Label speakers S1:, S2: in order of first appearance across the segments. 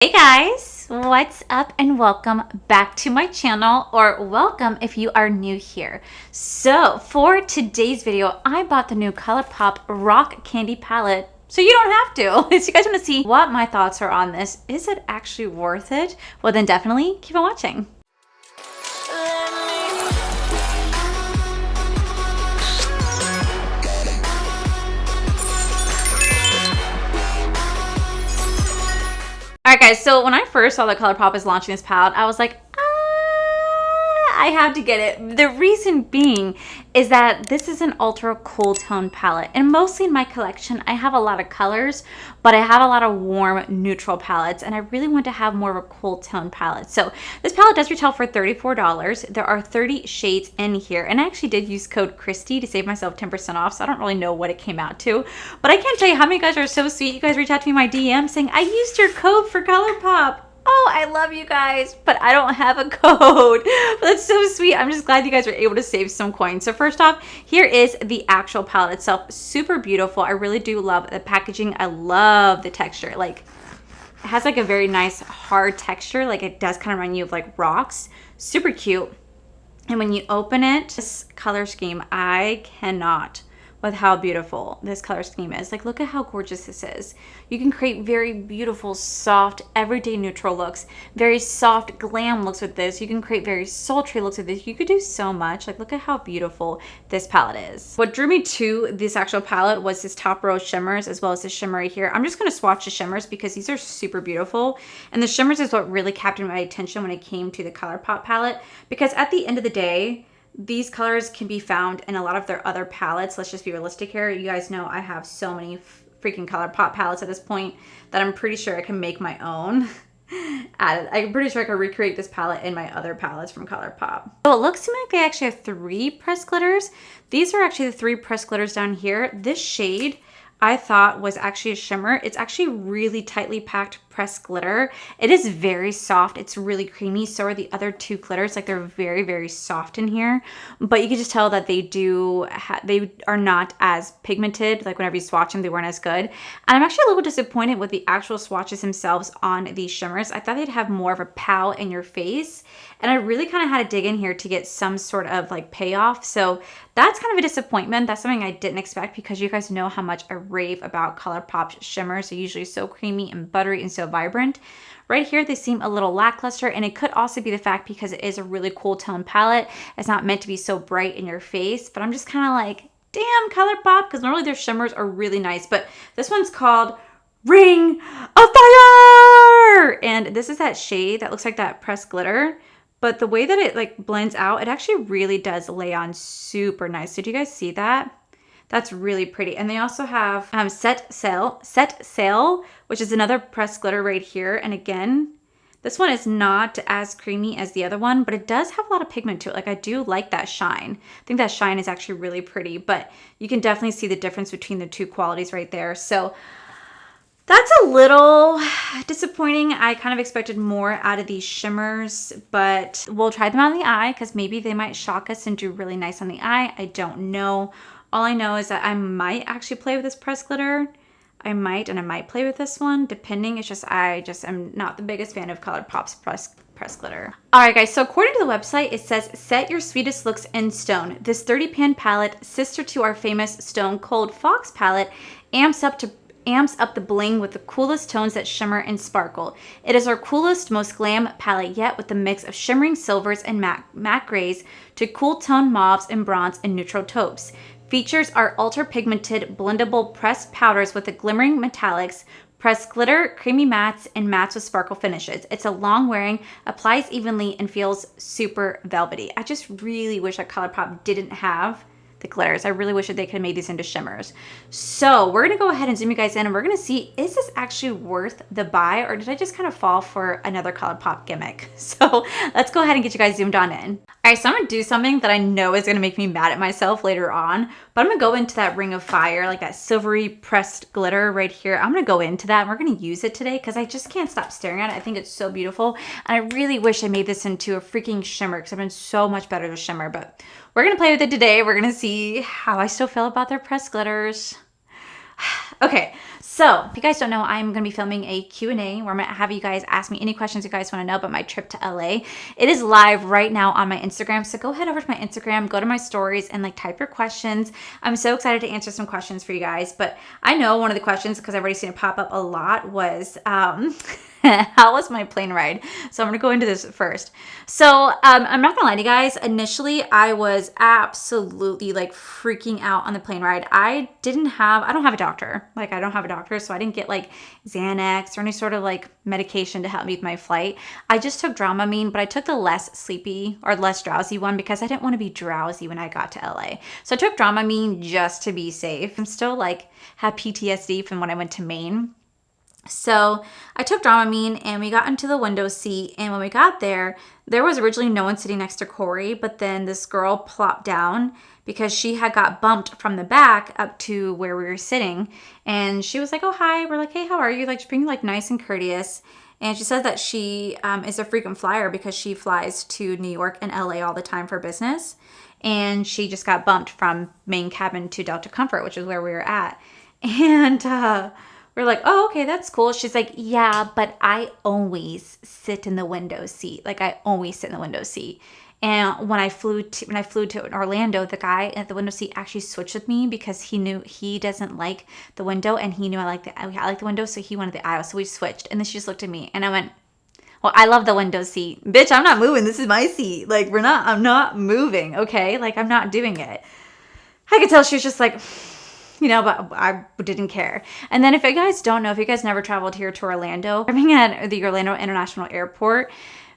S1: Hey guys, what's up and welcome back to my channel, or welcome if you are new here. So for today's video, I bought the new Colourpop Rock Candy palette. So you don't have to. If you guys want to see what my thoughts are on this, is it actually worth it? Well then definitely keep on watching. Alright guys, so when I first saw that Colourpop is launching this palette, I was like, I have to get it. The reason being is that this is an ultra cool tone palette, and mostly in my collection I have a lot of colors, but I have a lot of warm neutral palettes, and I really want to have more of a cool tone palette. So this palette does retail for $34. There are 30 shades in here, and I actually did use code Christy to save myself 10% off, so I don't really know what it came out to, but I can't tell you how many of you guys are so sweet. You guys reached out to me in my DM saying, I used your code for Colourpop. Oh, I love you guys, but I don't have a code. But that's so sweet. I'm just glad you guys were able to save some coins. So first off, here is the actual palette itself. Super beautiful. I really do love the packaging. I love the texture. Like, it has like a very nice hard texture. Like, it does kind of remind you of like rocks. Super cute. And when you open it, this color scheme, I cannot with how beautiful this color scheme is. Like, look at how gorgeous this is. You can create very beautiful, soft, everyday neutral looks, very soft glam looks with this. You can create very sultry looks with this. You could do so much. Like, look at how beautiful this palette is. What drew me to this actual palette was this top row of shimmers, as well as this shimmer right here. I'm just gonna swatch the shimmers because these are super beautiful. And the shimmers is what really captured my attention when it came to the Colourpop palette, because at the end of the day, these colors can be found in a lot of their other palettes. Let's just be realistic here. You guys know I have so many freaking Colourpop palettes at this point that I'm pretty sure I can make my own. I'm pretty sure I can recreate this palette in my other palettes from Colourpop. So it looks to me like they actually have 3 pressed glitters. These are actually the 3 pressed glitters down here. This shade I thought was actually a shimmer. It's actually really tightly packed pressed glitter. It is very soft. It's really creamy. So are the other 2 glitters. Like, they're very, very soft in here. But you can just tell that they are not as pigmented. Like, whenever you swatch them, they weren't as good. And I'm actually a little disappointed with the actual swatches themselves on these shimmers. I thought they'd have more of a pow in your face. And I really kind of had to dig in here to get some sort of like payoff. So that's kind of a disappointment. That's something I didn't expect, because you guys know how much I rave about Colourpop shimmers. They're usually so creamy and buttery and so vibrant. Right here, they seem a little lackluster, and it could also be the fact because it is a really cool tone palette. It's not meant to be so bright in your face, but I'm just kind of like, damn, Colourpop, because normally their shimmers are really nice, but this one's called Ring of Fire! And this is that shade that looks like that pressed glitter. But the way that it like blends out, it actually really does lay on super nice. Did you guys see that? That's really pretty. And they also have Set Sail, which is another pressed glitter right here. And again, this one is not as creamy as the other one, but it does have a lot of pigment to it. Like, I do like that shine. I think that shine is actually really pretty, but you can definitely see the difference between the 2 qualities right there. So that's a little disappointing. I kind of expected more out of these shimmers, but we'll try them on the eye because maybe they might shock us and do really nice on the eye. I don't know. All I know is that I might actually play with this pressed glitter. I might play with this one, depending. It's just, I just am not the biggest fan of Colourpop's pressed glitter. All right, guys, so according to the website, it says, set your sweetest looks in stone. This 30-pan palette, sister to our famous Stone Cold Fox palette, amps up the bling with the coolest tones that shimmer and sparkle. It is our coolest, most glam palette yet, with a mix of shimmering silvers and matte grays to cool tone mauves and bronze and neutral taupes. Features are ultra pigmented, blendable pressed powders with the glimmering metallics, pressed glitter, creamy mattes, and mattes with sparkle finishes. It's a long wearing, applies evenly, and feels super velvety. I just really wish that Colourpop didn't have the glitters. I really wish that they could have made these into shimmers. So we're gonna go ahead and zoom you guys in, and we're gonna see, is this actually worth the buy, or did I just kind of fall for another Colourpop gimmick? So let's go ahead and get you guys zoomed on in. All right, so I'm gonna do something that I know is gonna make me mad at myself later on, but I'm gonna go into that Ring of Fire, like that silvery pressed glitter right here. I'm gonna go into that, and we're gonna use it today because I just can't stop staring at it. I think it's so beautiful, and I really wish I made this into a freaking shimmer because I've been so much better with shimmer, but we're gonna play with it today. We're gonna see how I still feel about their pressed glitters. Okay, so So if you guys don't know, I'm going to be filming a Q&A where I'm going to have you guys ask me any questions you guys want to know about my trip to LA. It is live right now on my Instagram. So go head over to my Instagram, go to my stories and like type your questions. I'm so excited to answer some questions for you guys. But I know one of the questions, because I've already seen it pop up a lot, was how was my plane ride? So I'm going to go into this first. So I'm not going to lie to you guys. Initially, I was absolutely like freaking out on the plane ride. I don't have a doctor. Like I don't have a doctor. So I didn't get like Xanax or any sort of like medication to help me with my flight. I just took Dramamine, but I took the less sleepy or less drowsy one because I didn't want to be drowsy when I got to LA. So I took Dramamine just to be safe. I'm still like have PTSD from when I went to Maine. So I took Dramamine and we got into the window seat. And when we got there, there was originally no one sitting next to Corey, but then this girl plopped down because she had got bumped from the back up to where we were sitting. And she was like, oh, hi. We're like, hey, how are you? Like, she's being like nice and courteous. And she says that she is a frequent flyer because she flies to New York and LA all the time for business. And she just got bumped from main cabin to Delta Comfort, which is where we were at. And we're like, oh, okay, that's cool. She's like, yeah, but I always sit in the window seat. Like I always sit in the window seat. And when I flew to Orlando, the guy at the window seat actually switched with me because he knew he doesn't like the window and he knew I like the window, so he wanted the aisle. So we switched. And then she just looked at me and I went, well, I love the window seat. Bitch, I'm not moving. This is my seat. Like I'm not moving. Okay. Like I'm not doing it. I could tell she was just like, but I didn't care. And then if you guys don't know, if you guys never traveled here to Orlando, driving at the Orlando International Airport,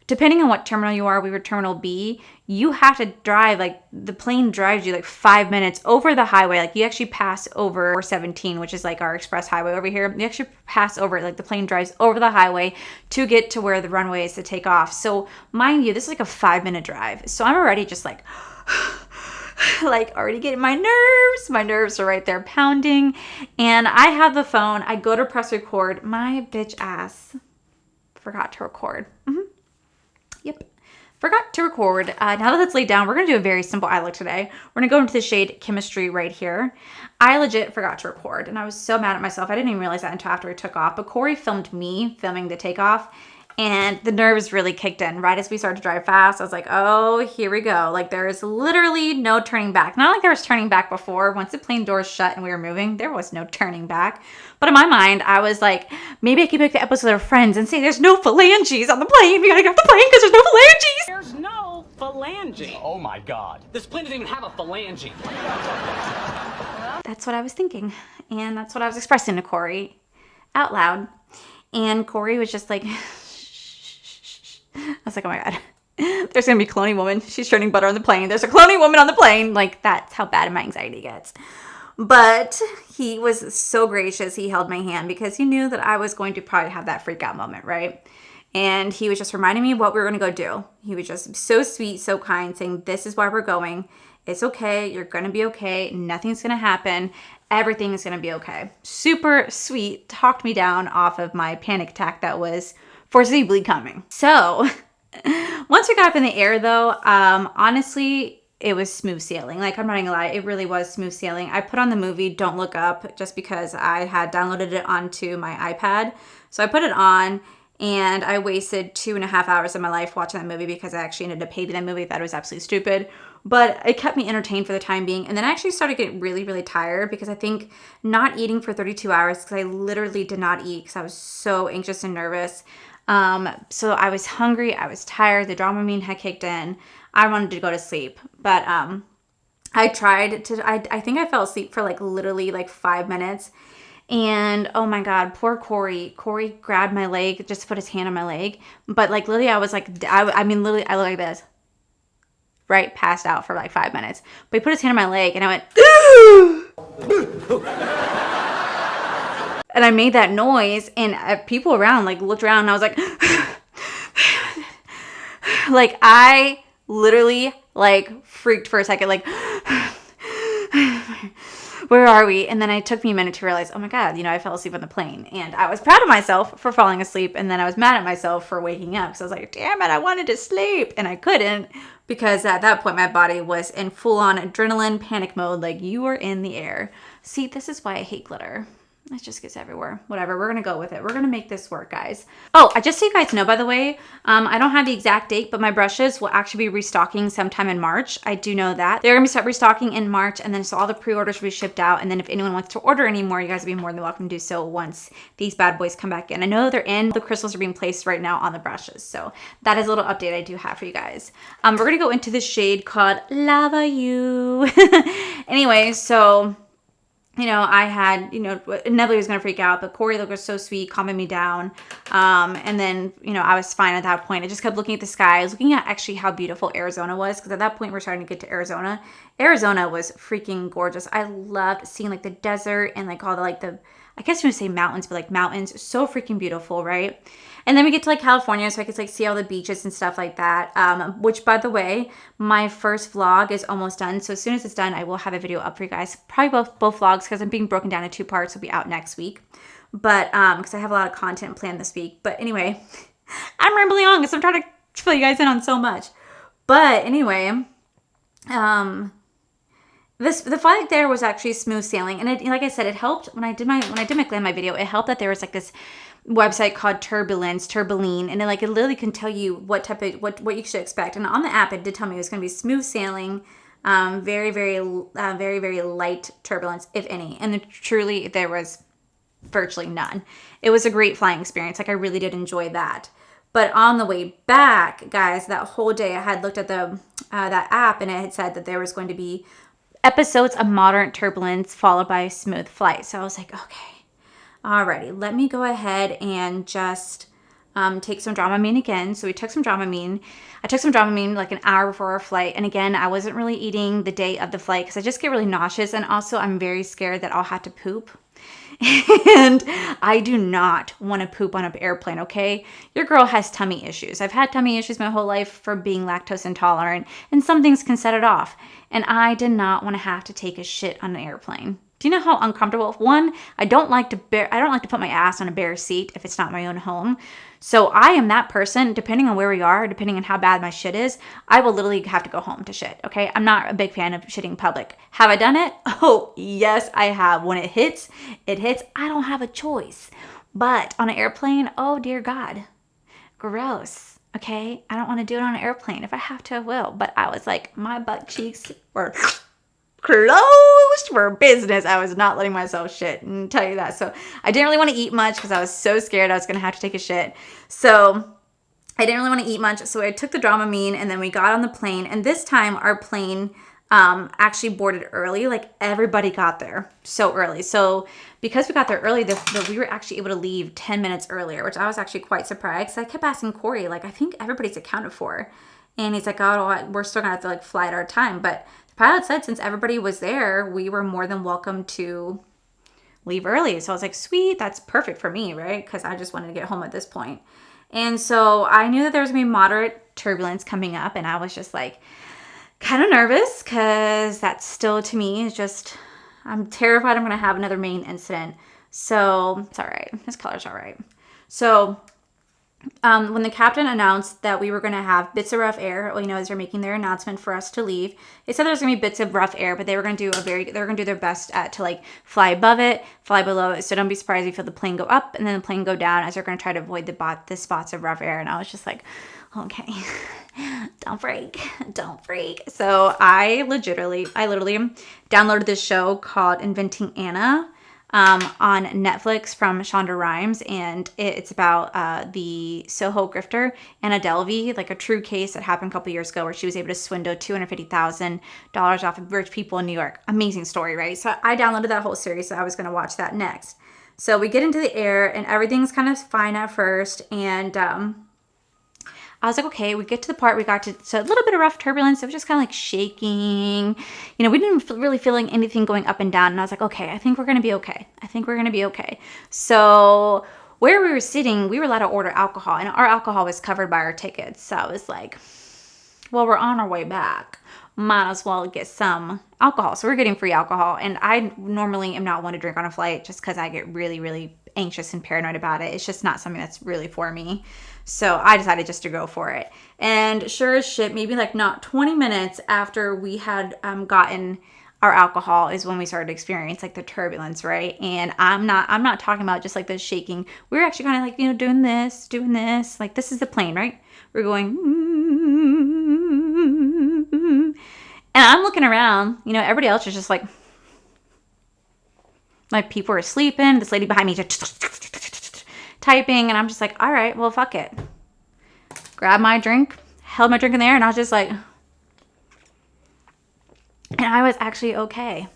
S1: depending on what terminal you are, we were Terminal B, you have to drive, like the plane drives you like 5 minutes over the highway. Like you actually pass over 17, which is like our express highway over here. You actually pass over, like the plane drives over the highway to get to where the runway is to take off. So mind you, this is like a 5-minute drive. So I'm already just like... like already getting my nerves are right there pounding. And I have the phone. I go to press record. My bitch ass forgot to record. Yep. Forgot to record. Now that it's laid down, we're going to do a very simple eye look today. We're going to go into the shade Chemistry right here. I legit forgot to record and I was so mad at myself. I didn't even realize that until after we took off. But Corey filmed me filming the takeoff. And the nerves really kicked in right as we started to drive fast. I was like, oh, here we go. Like there is literally no turning back. Not like there was turning back before. Once the plane doors shut and we were moving, there was no turning back. But in my mind, I was like, maybe I could make the episode of Friends and say there's no phalanges on the plane. We gotta get off the plane because there's no phalanges.
S2: There's no phalange. Oh my God. This plane doesn't even have a phalange.
S1: That's what I was thinking. And that's what I was expressing to Corey out loud. And Corey was just like... I was like, oh my God, there's going to be a cloning woman. She's churning butter on the plane. There's a cloning woman on the plane. Like that's how bad my anxiety gets. But he was so gracious. He held my hand because he knew that I was going to probably have that freak out moment, right? And he was just reminding me what we were going to go do. He was just so sweet, so kind, saying, this is why we're going. It's okay. You're going to be okay. Nothing's going to happen. Everything is going to be okay. Super sweet. Talked me down off of my panic attack that was foreseeably coming. So once we got up in the air though, honestly, it was smooth sailing. Like I'm not gonna lie, it really was smooth sailing. I put on the movie Don't Look Up just because I had downloaded it onto my iPad. So I put it on and I wasted 2.5 hours of my life watching that movie because I actually ended up hating that movie. I thought it was absolutely stupid. But it kept me entertained for the time being. And then I actually started getting really, really tired because I think not eating for 32 hours because I literally did not eat because I was so anxious and nervous. So I was hungry, I was tired, the Dramamine had kicked in. I wanted to go to sleep, but I tried to, I think I fell asleep for like literally like 5 minutes. And oh my God, poor Corey. Corey grabbed my leg just to put his hand on my leg. But like literally I was like, I mean literally I looked like this. Right, passed out for like 5 minutes. But he put his hand on my leg and I went, and I made that noise and people around like looked around and I was like, like I literally like freaked for a second, like, where are we? And then it took me a minute to realize, oh my God, I fell asleep on the plane. And I was proud of myself for falling asleep. And then I was mad at myself for waking up. So I was like, damn it, I wanted to sleep. And I couldn't because at that point my body was in full on adrenaline panic mode. Like you were in the air. See, this is why I hate glitter. It just gets everywhere. Whatever, we're gonna go with it. We're gonna make this work, guys. Oh, just so you guys know, by the way, I don't have the exact date, but my brushes will actually be restocking sometime in March. I do know that. They're gonna start restocking in March, and then so all the pre-orders will be shipped out, and then if anyone wants to order any more, you guys will be more than welcome to do so once these bad boys come back in. I know they're in. The crystals are being placed right now on the brushes, so that is a little update I do have for you guys. We're gonna go into this shade called Lava You. Anyway, so you know, I had, you know, Nebula was going to freak out, but Corey looked so sweet, calming me down. And then, you know, I was fine at that point. I just kept looking at the sky. I was looking at actually how beautiful Arizona was, because at that point we're starting to get to Arizona. Arizona was freaking gorgeous. I loved seeing like the desert and like all the, like the, I guess you would say mountains, but like mountains, so freaking beautiful, right? And then we get to like California, so I could like see all the beaches and stuff like that. Which, by the way, my first vlog is almost done. So as soon as it's done, I will have a video up for you guys. Probably both vlogs, because I'm being broken down in 2 parts. Will be out next week. But because I have a lot of content planned this week. But anyway, I'm rambling on because I'm trying to fill you guys in on so much. But anyway, the flight there was actually smooth sailing, and it, like I said, it helped when I did my glam video. It helped that there was like this website called Turbiline, and it literally can tell you what type of what you should expect. And on the app, it did tell me it was going to be smooth sailing, very very light turbulence, if any. And truly, there was virtually none. It was a great flying experience. Like I really did enjoy that. But on the way back, guys, that whole day I had looked at the that app, and it had said that there was going to be episodes of moderate turbulence followed by a smooth flight. So I was like, okay. Alrighty, let me go ahead and just take some Dramamine again. So we took some Dramamine. I took some Dramamine like an hour before our flight. And again, I wasn't really eating the day of the flight because I just get really nauseous. And also I'm very scared that I'll have to poop. And I do not want to poop on an airplane, okay? Your girl has tummy issues. I've had tummy issues my whole life for being lactose intolerant. And some things can set it off. And I did not want to have to take a shit on an airplane. Do you know how uncomfortable? One, I don't like to put my ass on a bare seat if it's not my own home. So I am that person, depending on where we are, depending on how bad my shit is, I will literally have to go home to shit, okay? I'm not a big fan of shitting in public. Have I done it? Oh, yes, I have. When it hits, it hits. I don't have a choice. But on an airplane, oh dear God, gross, okay? I don't want to do it on an airplane. If I have to, I will. But I was like, my butt cheeks were closed for business. I was not letting myself shit, and tell you that. So I didn't really want to eat much because I was so scared I was going to have to take a shit. So I didn't really want to eat much. So I took the Dramamine, and then we got on the plane. And this time our plane actually boarded early. Like everybody got there so early. So because we got there early, we were actually able to leave 10 minutes earlier, which I was actually quite surprised. I kept asking Corey, like, I think everybody's accounted for. And he's like, oh, we're still going to have to like fly at our time. But the pilot said since everybody was there, we were more than welcome to leave early. So I was like, sweet, that's perfect for me, right? Because I just wanted to get home at this point. And so I knew that there was going to be moderate turbulence coming up. And I was just like kind of nervous because that still to me is just, I'm terrified I'm going to have another main incident. So it's all right. This color's all right. So when the captain announced that we were going to have bits of rough air, well, you know, as they're making their announcement for us to leave, they said there was going to be bits of rough air, but they were going to do their best to like fly above it, fly below it. So don't be surprised if you feel the plane go up and then the plane go down, as they're going to try to avoid the spots of rough air. And I was just like, okay, don't freak. So I literally downloaded this show called Inventing Anna on Netflix from Shonda Rhimes, and it's about the Soho grifter Anna Delvey, like a true case that happened a couple years ago where she was able to swindle $250,000 off of rich people in New York. Amazing story, right? So I downloaded that whole series, so I was going to watch that next. So we get into the air, and everything's kind of fine at first, and I was like, okay, we get to the part we got to, so a little bit of rough turbulence. It was just kind of like shaking. You know, we didn't really feeling anything going up and down. And I was like, okay, I think we're going to be okay. So where we were sitting, we were allowed to order alcohol, and our alcohol was covered by our tickets. So I was like, well, we're on our way back. Might as well get some alcohol. So we're getting free alcohol. And I normally am not one to drink on a flight just because I get really, really anxious and paranoid about it. It's just not something that's really for me. So I decided just to go for it. And sure as shit, maybe like not 20 minutes after we had gotten our alcohol is when we started to experience like the turbulence, right? And I'm not talking about just like the shaking. We're actually kind of like, you know, doing this. Like this is the plane, right? We're going, and I'm looking around, you know, everybody else is just like people are sleeping. This lady behind me just typing, and I'm just like, all right, well, fuck it. Grab my drink, held my drink in there, and I was just like, and I was actually okay.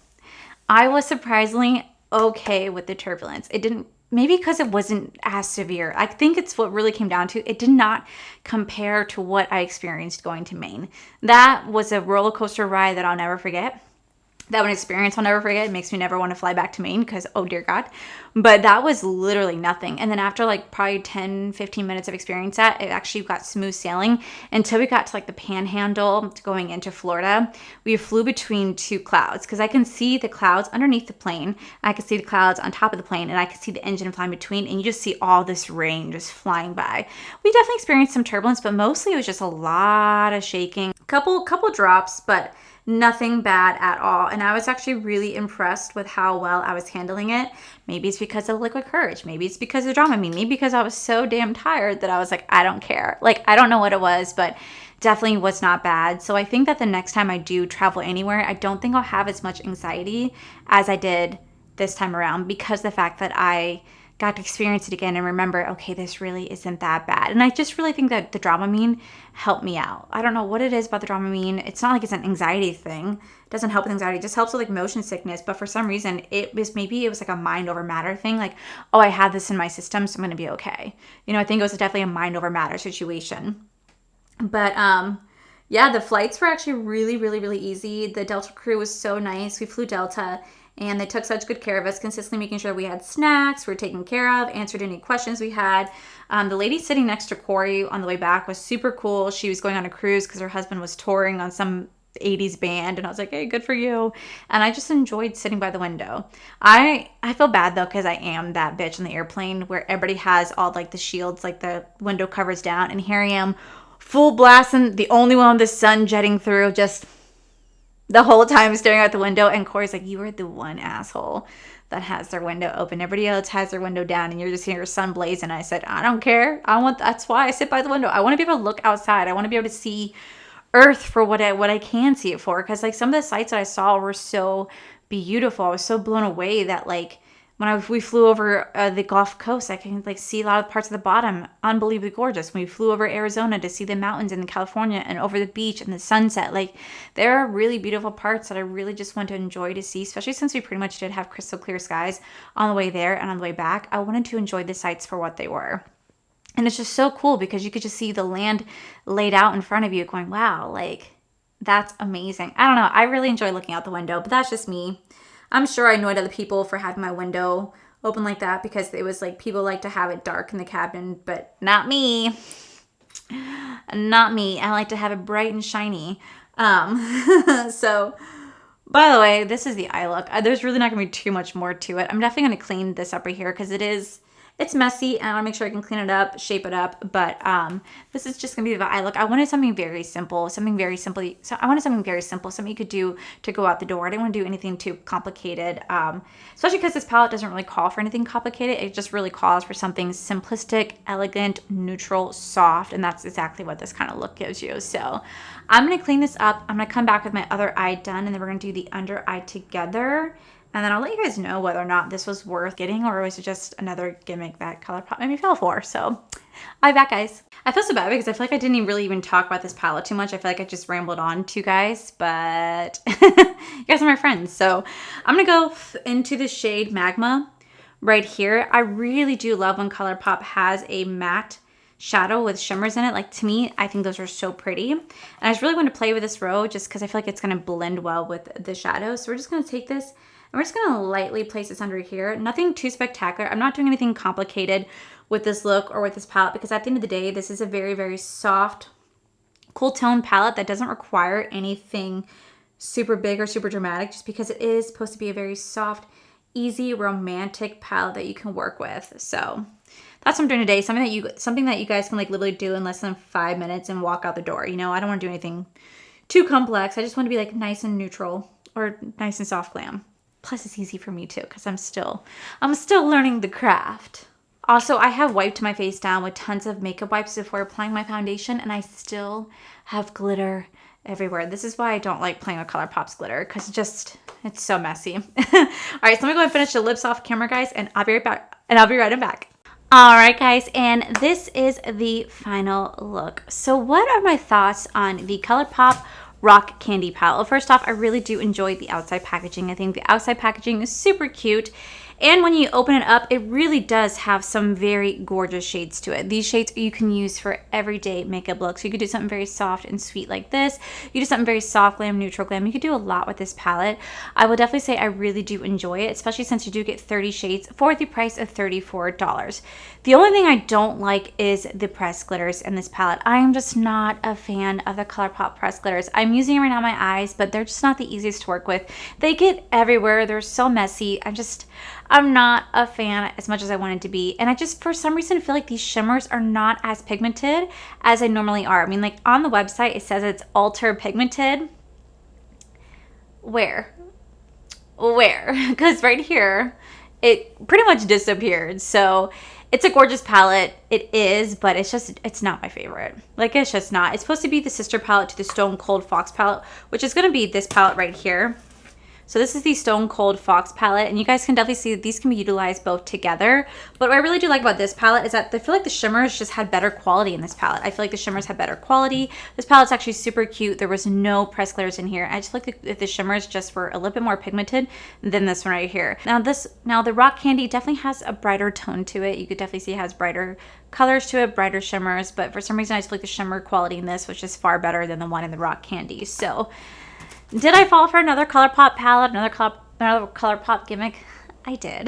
S1: I was surprisingly okay with the turbulence. It didn't, maybe because it wasn't as severe. I think it's what really came down to. It did not compare to what I experienced going to Maine. That was a roller coaster ride that I'll never forget. That one experience I'll never forget. It makes me never want to fly back to Maine because, oh dear God. But that was literally nothing. And then after like probably 10, 15 minutes of experience that, it actually got smooth sailing until we got to like the panhandle going into Florida. We flew between two clouds because I can see the clouds underneath the plane. I can see the clouds on top of the plane, and I can see the engine flying between, and you just see all this rain just flying by. We definitely experienced some turbulence, but mostly it was just a lot of shaking. Couple drops, but nothing bad at all. And I was actually really impressed with how well I was handling it. Maybe it's because of liquid courage. Maybe it's because of Dramamine. Maybe because I was so damn tired that I was like, I don't care. Like, I don't know what it was, but definitely was not bad. So I think that the next time I do travel anywhere, I don't think I'll have as much anxiety as I did this time around, because the fact that I got to experience it again and remember, okay, this really isn't that bad. And I just really think that the Dramamine helped me out. I don't know what it is about the Dramamine. It's not like it's an anxiety thing. It doesn't help with anxiety. It just helps with like motion sickness. But for some reason, it was like a mind over matter thing. Like, oh, I have this in my system, so I'm going to be okay. You know, I think it was definitely a mind over matter situation. But yeah, the flights were actually really, really, really easy. The Delta crew was so nice. We flew Delta, and they took such good care of us, consistently making sure we had snacks, we were taken care of, answered any questions we had. The lady sitting next to Corey on the way back was super cool. She was going on a cruise because her husband was touring on some 80s band, and I was like, hey, good for you. And I just enjoyed sitting by the window. I feel bad though, because I am that bitch on the airplane where everybody has all like the shields, like the window covers down, and here I am full blast and the only one with the sun jetting through, just the whole time staring out the window. And Corey's like, you are the one asshole that has their window open. Everybody else has their window down, and you're just here sun blazing. I said, I don't care. That's why I sit by the window. I want to be able to look outside. I want to be able to see Earth for what I can see it for. Because like some of the sights that I saw were so beautiful. I was so blown away that like when we flew over the Gulf Coast, I can like see a lot of parts of the bottom, unbelievably gorgeous. When we flew over Arizona to see the mountains in California and over the beach and the sunset, like there are really beautiful parts that I really just want to enjoy to see, especially since we pretty much did have crystal clear skies on the way there and on the way back. I wanted to enjoy the sights for what they were. And it's just so cool because you could just see the land laid out in front of you going, wow, like that's amazing. I don't know. I really enjoy looking out the window, but that's just me. I'm sure I annoyed other people for having my window open like that, because it was like people like to have it dark in the cabin, but not me. Not me. I like to have it bright and shiny. So, by the way, this is the eye look. There's really not going to be too much more to it. I'm definitely going to clean this up right here because it's messy, and I want to make sure I can clean it up, shape it up. But this is just going to be the eye look. I wanted something very simple, something very simple, something you could do to go out the door. I didn't want to do anything too complicated, especially because this palette doesn't really call for anything complicated. It just really calls for something simplistic, elegant, neutral, soft, and that's exactly what this kind of look gives you. So I'm going to clean this up. I'm going to come back with my other eye done, and then we're going to do the under eye together. And then I'll let you guys know whether or not this was worth getting, or was it just another gimmick that Colourpop made me feel for. So I'll be back, guys. I feel so bad because I feel like I didn't really even talk about this palette too much. I feel like I just rambled on to you guys, but you guys are my friends. So I'm going to go into the shade Magma right here. I really do love when Colourpop has a matte shadow with shimmers in it. Like, to me, I think those are so pretty. And I just really want to play with this row just because I feel like it's going to blend well with the shadows. So we're just going to take this, and we're just going to lightly place this under here. Nothing too spectacular. I'm not doing anything complicated with this look or with this palette, because at the end of the day, this is a very, very soft, cool tone palette that doesn't require anything super big or super dramatic, just because it is supposed to be a very soft, easy, romantic palette that you can work with. So that's what I'm doing today. Something that you guys can like literally do in less than 5 minutes and walk out the door. You know, I don't want to do anything too complex. I just want to be like nice and neutral or nice and soft glam. Plus it's easy for me too because I'm still learning the craft. Also, I have wiped my face down with tons of makeup wipes before applying my foundation, and I still have glitter everywhere. This is why I don't like playing with Colourpop's glitter, because it's so messy. All right, so let me go and finish the lips off camera, guys, and I'll be right back. All right, guys, and this is the final look. So what are my thoughts on the Colourpop Rock Candy palette? Well, first off, I really do enjoy the outside packaging. I think the outside packaging is super cute. And when you open it up, it really does have some very gorgeous shades to it. These shades you can use for everyday makeup looks. You could do something very soft and sweet like this. You do something very soft glam, neutral glam. You could do a lot with this palette. I will definitely say I really do enjoy it, especially since you do get 30 shades for the price of $34. The only thing I don't like is the pressed glitters in this palette. I am just not a fan of the Colourpop pressed glitters. I'm using them right now on my eyes, but they're just not the easiest to work with. They get everywhere. They're so messy. I'm not a fan as much as I wanted to be. And I just, for some reason, feel like these shimmers are not as pigmented as they normally are. I mean, like on the website, it says it's ultra pigmented. Where? Because right here, it pretty much disappeared. So it's a gorgeous palette. It is, but it's not my favorite. Like, it's just not. It's supposed to be the sister palette to the Stone Cold Fox palette, which is going to be this palette right here. So this is the Stone Cold Fox palette, and you guys can definitely see that these can be utilized both together. But what I really do like about this palette is that I feel like the shimmers just had better quality in this palette. I feel like the shimmers had better quality. This palette's actually super cute. There was no pressed glitters in here. I just feel like if the shimmers just were a little bit more pigmented than this one right here. Now the Rock Candy definitely has a brighter tone to it. You could definitely see it has brighter colors to it, brighter shimmers, but for some reason I just feel like the shimmer quality in this was just far better than the one in the Rock Candy. So did I fall for another Colourpop palette, another Colourpop gimmick? I did.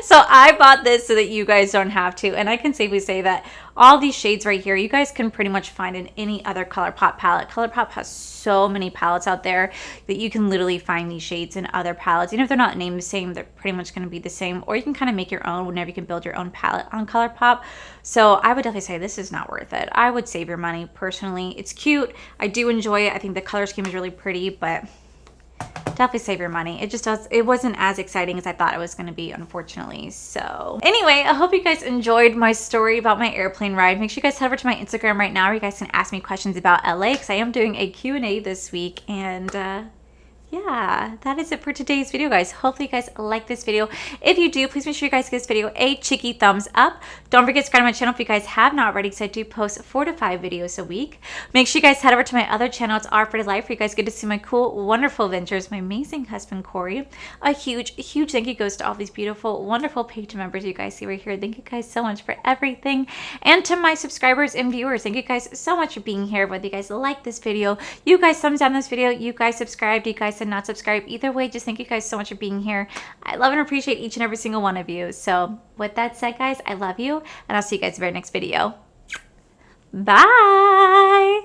S1: So I bought this so that you guys don't have to. And I can safely say that all these shades right here, you guys can pretty much find in any other Colourpop palette. Colourpop has so many palettes out there that you can literally find these shades in other palettes. Even if they're not named the same, they're pretty much going to be the same. Or you can kind of make your own whenever you can build your own palette on Colourpop. So I would definitely say this is not worth it. I would save your money personally. It's cute. I do enjoy it. I think the color scheme is really pretty, but definitely save your money. It wasn't as exciting as I thought it was going to be, unfortunately. So anyway, I hope you guys enjoyed my story about my airplane ride. Make sure you guys head over to my Instagram right now where you guys can ask me questions about LA, because I am doing a Q&A this week. And yeah, that is it for today's video, guys. Hopefully you guys like this video. If you do, please make sure you guys give this video a cheeky thumbs up. Don't forget to subscribe to my channel if you guys have not already, because I do post 4 to 5 videos a week. Make sure you guys head over to my other channel. It's Our Pretty Life, where you guys get to see my cool, wonderful adventures, my amazing husband, Corey. A huge thank you goes to all these beautiful, wonderful Patreon members you guys see right here. Thank you guys so much for everything. And to my subscribers and viewers, thank you guys so much for being here. Whether you guys like this video, you guys thumbs down this video, you guys subscribed, you guys did not subscribe. Either way, just thank you guys so much for being here. I love and appreciate each and every single one of you. So with that said, guys, I love you, and I'll see you guys in the very next video. Bye.